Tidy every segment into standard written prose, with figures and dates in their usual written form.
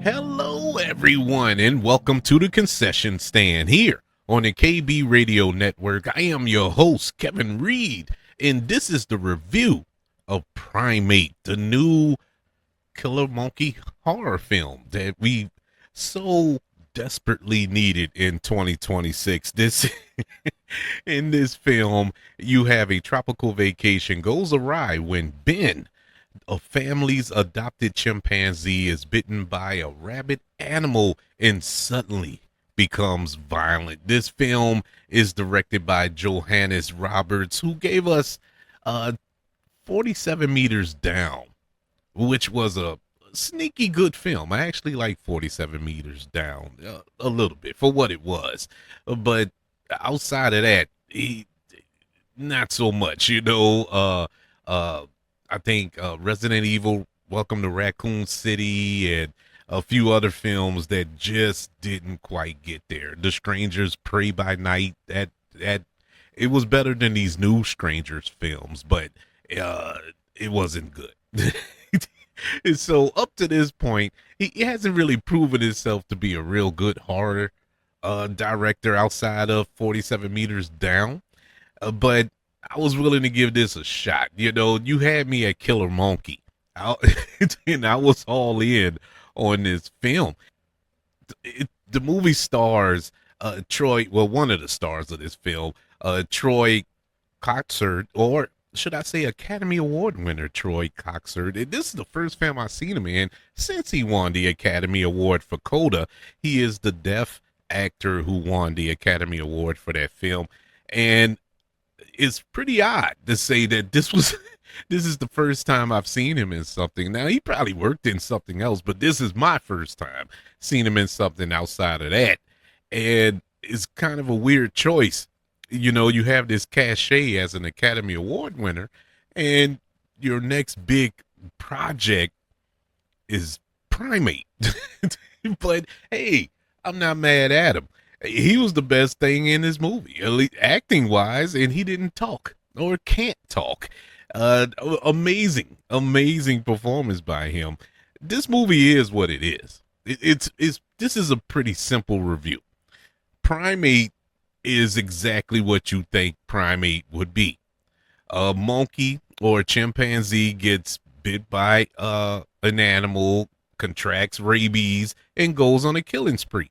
Hello, everyone, and welcome to the concession stand here on the KB Radio Network. I am your host, Kevin Reed, and this is the review of Primate, the new killer monkey horror film that we so desperately needed in 2026. This in this film, you have a tropical vacation goes awry when Ben, a family's adopted chimpanzee, is bitten by a rabid animal and suddenly becomes violent. This film is directed by Johannes Roberts, who gave us 47 Meters Down, which was a sneaky good film. I actually like 47 Meters Down a little bit for what it was. But outside of that, not so much, I think Resident Evil, Welcome to Raccoon City, and a few other films that just didn't quite get there. The Strangers, Prey by Night, that it was better than these new Strangers films, but it wasn't good. And so up to this point, he hasn't really proven himself to be a real good horror director outside of 47 Meters Down. But I was willing to give this a shot. You had me at Killer Monkey, and I was all in on this film. The movie stars Troy, well, one of the stars of this film, Troy Kotsur, or should I say Academy Award winner Troy Kotsur. This is the first film I've seen him in since he won the Academy Award for Coda. He is the deaf actor who won the Academy Award for that film. And it's pretty odd to say that this is the first time I've seen him in something. Now, he probably worked in something else, but this is my first time seeing him in something outside of that. And it's kind of a weird choice. You have this cachet as an Academy Award winner, and your next big project is Primate. But hey, I'm not mad at him. He was the best thing in this movie, at least acting wise, and he didn't talk or can't talk. Amazing performance by him. This movie is what it is. This is a pretty simple review. Primate is exactly what you think Primate would be. A monkey or a chimpanzee gets bit by an animal, contracts rabies, and goes on a killing spree.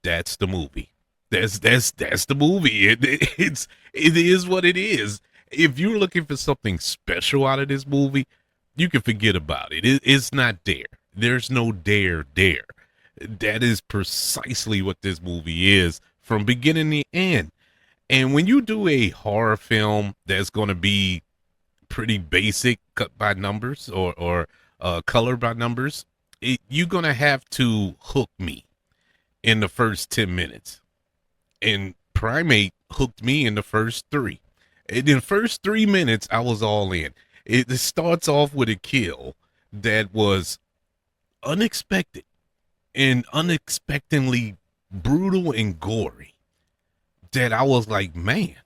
That's the movie. That's the movie. It is what it is. If you're looking for something special out of this movie, you can forget about it. It's not there. There's no dare there. That is precisely what this movie is from beginning to end. And when you do a horror film that's going to be pretty basic, cut by numbers or color by numbers, you're going to have to hook me in the first 10 minutes. And Primate hooked me in the first 3. In the first 3 minutes, I was all in. It starts off with a kill that was unexpected and unexpectedly brutal and gory. That I was like, man,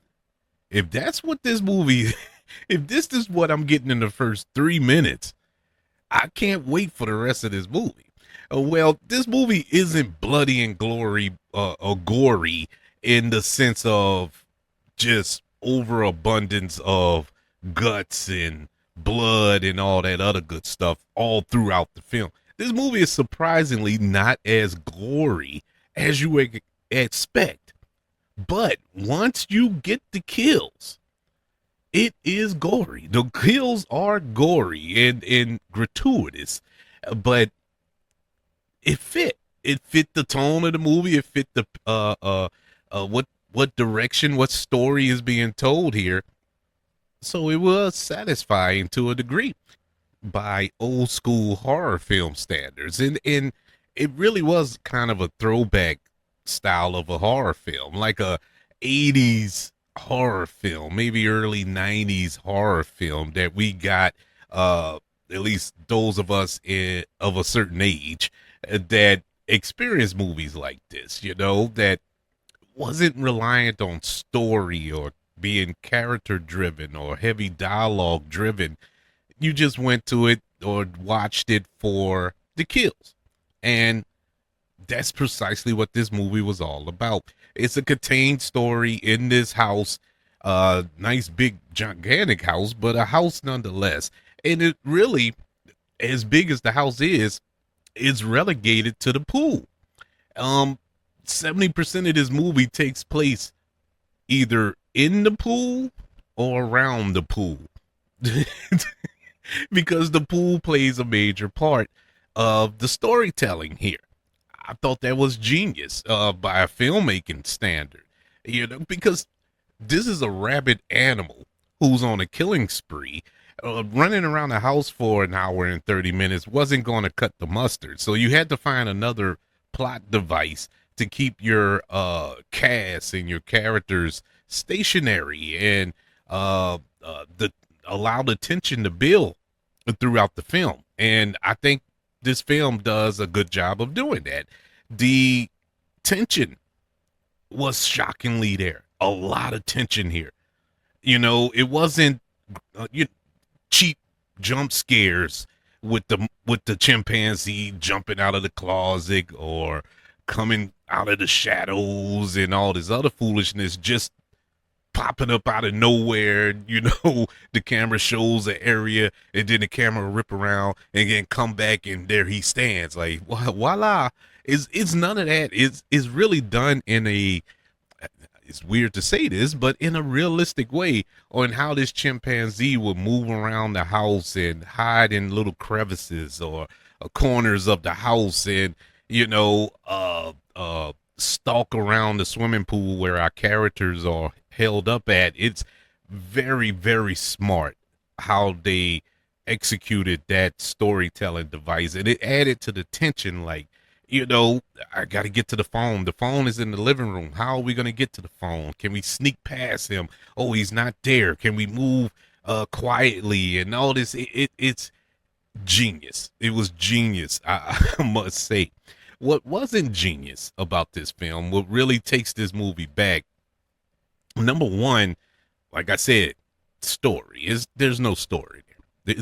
if that's what this movie, if this is what I'm getting in the first 3 minutes, I can't wait for the rest of this movie. Well, this movie isn't bloody and gory in the sense of just overabundance of guts and blood and all that other good stuff all throughout the film. This movie is surprisingly not as gory as you would expect. But once you get the kills, it is gory. The kills are gory and gratuitous, but it fit. It fit the tone of the movie. It fit the what direction, what story is being told here. So it was satisfying to a degree by old school horror film standards, and it really was kind of a throwback style of a horror film, like a 80s horror film, maybe early 90s horror film that we got, at least those of us of a certain age that experienced movies like this, that wasn't reliant on story or being character driven or heavy dialogue driven. You just went to it or watched it for the kills. And that's precisely what this movie was all about. It's a contained story in this house, nice big gigantic house, but a house nonetheless. And it really, as big as the house is relegated to the pool. Um, 70% of this movie takes place either in the pool or around the pool. Because the pool plays a major part of the storytelling here. I thought that was genius by a filmmaking standard, because this is a rabid animal who's on a killing spree. Running around the house for an hour and 30 minutes wasn't going to cut the mustard. So you had to find another plot device to keep your cast and your characters stationary and the allow the tension to build throughout the film. And I think this film does a good job of doing that. The tension was shockingly there. A lot of tension here. It wasn't cheap jump scares with the chimpanzee jumping out of the closet or coming out of the shadows and all this other foolishness just popping up out of nowhere. The camera shows an area and then the camera rip around and then come back and there he stands like voila. It's none of that. It's really done in a, it's weird to say this, but in a realistic way on how this chimpanzee would move around the house and hide in little crevices or corners of the house and, stalk around the swimming pool where our characters are held up at. It's very, very smart how they executed that storytelling device, and it added to the tension. Like, I got to get to the phone. The phone is in the living room. How are we going to get to the phone? Can we sneak past him? Oh, he's not there. Can we move quietly and all this? It's genius. It was genius, I must say. What wasn't genius about this film, what really takes this movie back, number one, like I said, story is there's no story there.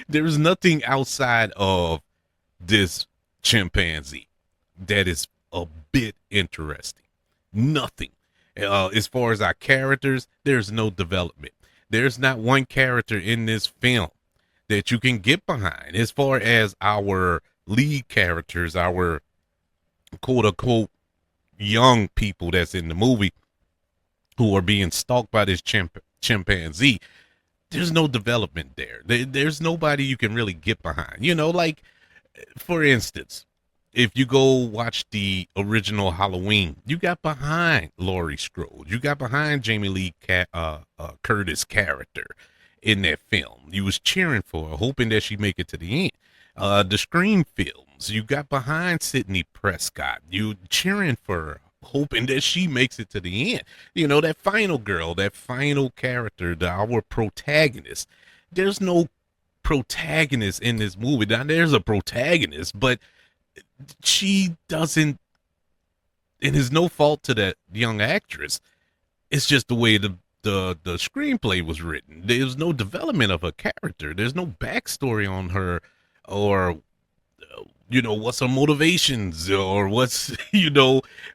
There's nothing outside of this chimpanzee that is a bit interesting. Nothing. As far as our characters, there's no development. There's not one character in this film that you can get behind. As far as our lead characters, our quote unquote young people that's in the movie who are being stalked by this chimpanzee, there's no development there. There's nobody you can really get behind. Like, for instance, if you go watch the original Halloween, you got behind Laurie Strode. You got behind Jamie Lee Curtis' character in that film. You was cheering for her, hoping that she'd make it to the end. The Scream films, you got behind Sidney Prescott. You cheering for her, hoping that she makes it to the end. That final girl, that final character, our protagonist. There's no protagonist in this movie. Now, there's a protagonist, but she doesn't, and it's no fault to that young actress. It's just the way the screenplay was written. There's no development of her character. There's no backstory on her, or what's her motivations, or what's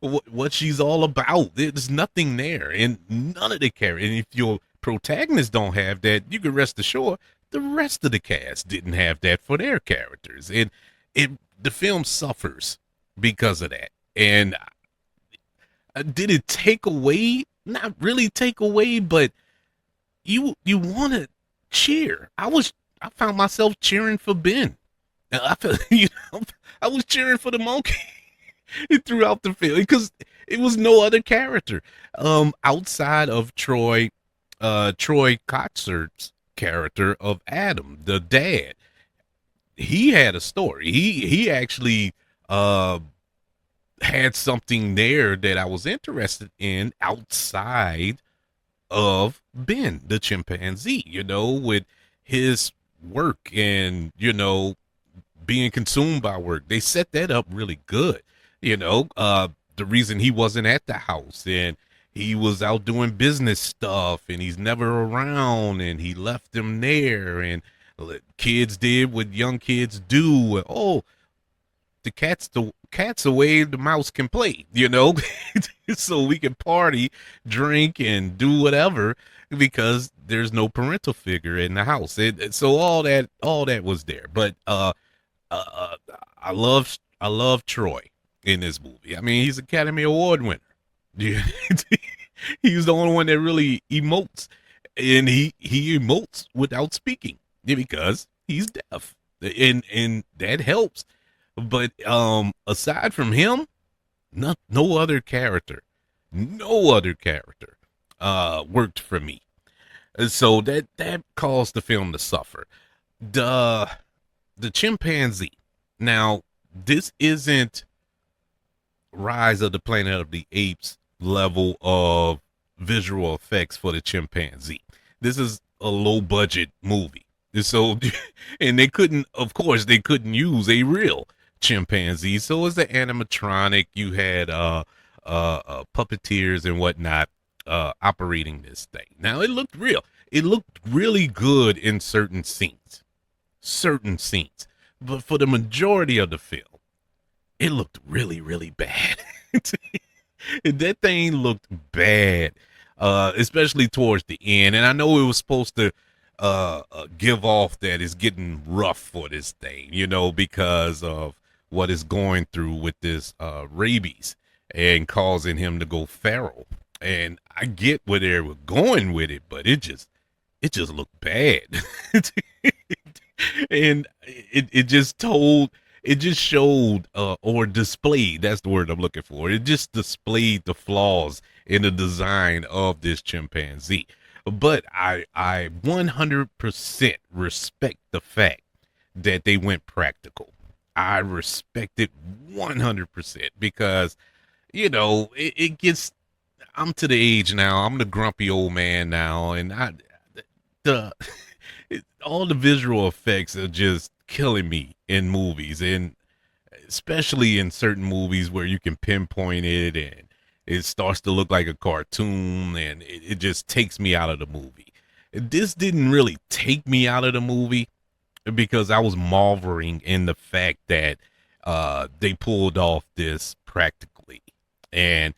what she's all about. There's nothing there, and none of the characters. And if your protagonists don't have that, you can rest assured the rest of the cast didn't have that for their characters, and the film suffers because of that. And did it take away? Not really take away, but you want to cheer. I found myself cheering for Ben. I felt, I was cheering for the monkey throughout the film because it was no other character outside of Troy Kotsur's character of Adam, the dad. He had a story. He actually had something there that I was interested in outside of Ben, the chimpanzee, with his work and, being consumed by work. They set that up really good. The reason he wasn't at the house and he was out doing business stuff and he's never around and he left them there and kids did what young kids do. Oh, the cat's away, the mouse can play, so we can party, drink, and do whatever because there's no parental figure in the house. So all that was there. But uh, uh I love Troy in this movie. I mean, he's Academy Award winner. Yeah. He's the only one that really emotes, and he emotes without speaking, because he's deaf, and that helps. But aside from him, no other character, no other character worked for me. And so that caused the film to suffer. The the chimpanzee. Now, this isn't Rise of the Planet of the Apes level of visual effects for the chimpanzee. This is a low budget movie. So, and of course, they couldn't use a real chimpanzee. So it's the animatronic. You had puppeteers and whatnot operating this thing. Now it looked real. It looked really good in certain scenes, but for the majority of the film, it looked really, really bad. That thing looked bad, especially towards the end. And I know it was supposed to give off that it's getting rough for this thing, because of what is going through with this rabies and causing him to go feral. And I get where they were going with it, but it just looked bad. And it just showed or displayed, that's the word I'm looking for, it just displayed the flaws in the design of this chimpanzee. But I 100% respect the fact that they went practical. I respect it 100% because it gets, I'm to the age now, I'm the grumpy old man now, and the all the visual effects are just killing me in movies, and especially in certain movies where you can pinpoint it and it starts to look like a cartoon, and it just takes me out of the movie. This didn't really take me out of the movie because I was marveling in the fact that they pulled off this practically, and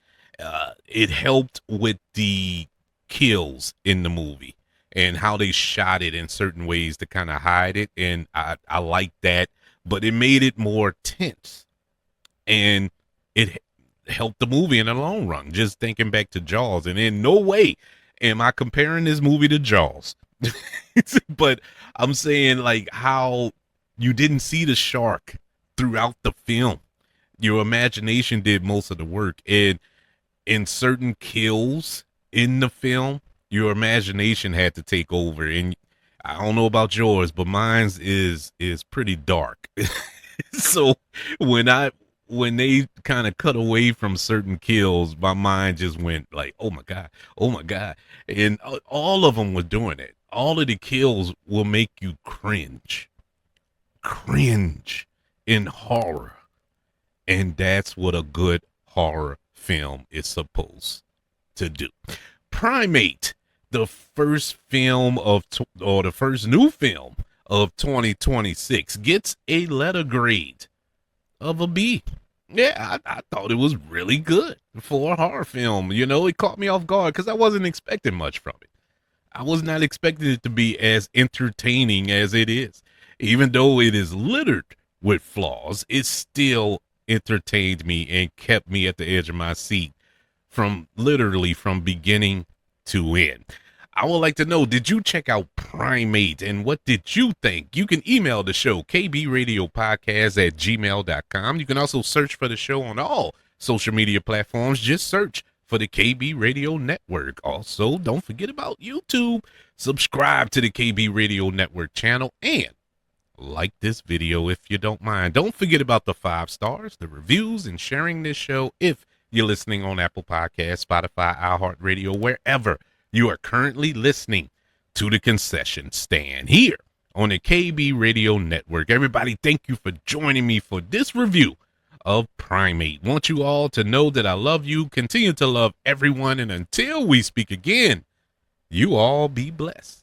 it helped with the kills in the movie and how they shot it in certain ways to kind of hide it, and I like that, but it made it more tense, and it helped the movie in the long run. Just thinking back to Jaws, and in no way am I comparing this movie to Jaws, but I'm saying like how you didn't see the shark throughout the film. Your imagination did most of the work, and in certain kills in the film, your imagination had to take over. And I don't know about yours, but mine's is pretty dark. So when they kind of cut away from certain kills, my mind just went like, oh my god, oh my god. And all of them were doing it. All of the kills will make you cringe in horror, and that's what a good horror film is supposed to do. Primate, the first film or the first new film of 2026, gets a letter grade of a B. Yeah, I thought it was really good for a horror film. It caught me off guard because I wasn't expecting much from it. I was not expecting it to be as entertaining as it is. Even though it is littered with flaws, it still entertained me and kept me at the edge of my seat from beginning to end. I would like to know, did you check out Primate, and what did you think? You can email the show, kbradiopodcast@gmail.com. You can also search for the show on all social media platforms. Just search for the KB Radio Network. Also, don't forget about YouTube. Subscribe to the KB Radio Network channel and like this video if you don't mind. Don't forget about the 5 stars, the reviews, and sharing this show if you're listening on Apple Podcasts, Spotify, iHeartRadio, wherever you are currently listening to the concession stand here on the KB Radio Network. Everybody, thank you for joining me for this review of Primate. Want you all to know that I love you, continue to love everyone, and until we speak again, you all be blessed.